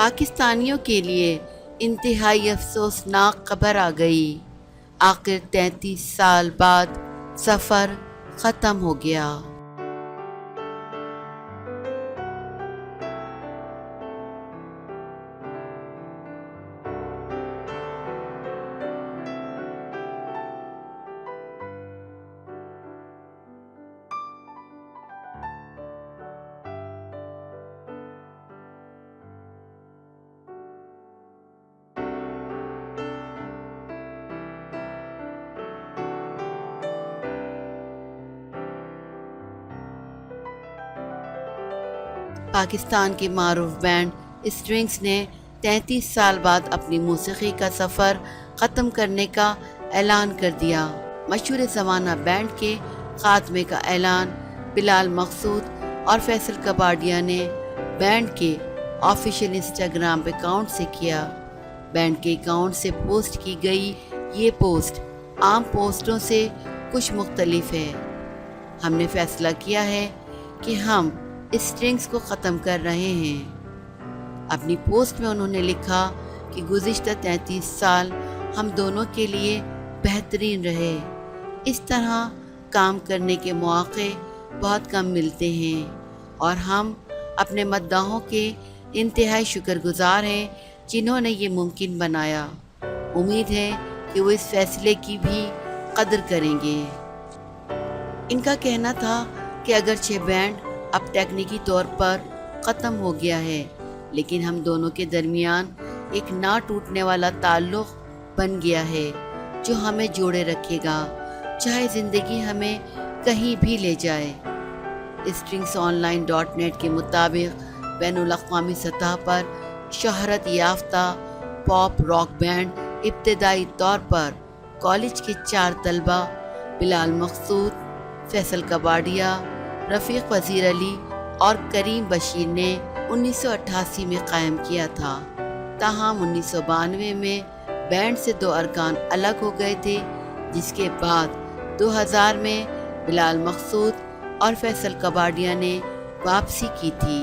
پاکستانیوں کے لیے انتہائی افسوسناک خبر آ گئی۔ آخر 33 سال بعد سفر ختم ہو گیا۔ پاکستان کے معروف بینڈ اسٹرنگز نے 33 سال بعد اپنی موسیقی کا سفر ختم کرنے کا اعلان کر دیا۔ مشہور زمانہ بینڈ کے خاتمے کا اعلان بلال مقصود اور فیصل کباڈیا نے بینڈ کے آفیشیل انسٹاگرام اکاؤنٹ سے کیا۔ بینڈ کے اکاؤنٹ سے پوسٹ کی گئی یہ پوسٹ عام پوسٹوں سے کچھ مختلف ہے۔ ہم نے فیصلہ کیا ہے کہ ہم اسٹرنگز کو ختم کر رہے ہیں۔ اپنی پوسٹ میں انہوں نے لکھا کہ گزشتہ 33 سال ہم دونوں کے لیے بہترین رہے۔ اس طرح کام کرنے کے مواقع بہت کم ملتے ہیں اور ہم اپنے مداحوں کے انتہائی شکر گزار ہیں جنہوں نے یہ ممکن بنایا۔ امید ہے کہ وہ اس فیصلے کی بھی قدر کریں گے۔ ان کا کہنا تھا کہ اگرچہ بینڈ اب تکنیکی طور پر ختم ہو گیا ہے، لیکن ہم دونوں کے درمیان ایک نہ ٹوٹنے والا تعلق بن گیا ہے جو ہمیں جوڑے رکھے گا، چاہے زندگی ہمیں کہیں بھی لے جائے۔ strings-online.net کے مطابق بین الاقوامی سطح پر شہرت یافتہ پاپ راک بینڈ ابتدائی طور پر کالج کے 4 طلبہ بلال مقصود، فیصل کباڈیا، رفیق وزیر علی اور کریم بشیر نے 1988 میں قائم کیا تھا۔ تاہم 1992 میں بینڈ سے 2 ارکان الگ ہو گئے تھے، جس کے بعد 2000 میں بلال مقصود اور فیصل کباڈیا نے واپسی کی تھی۔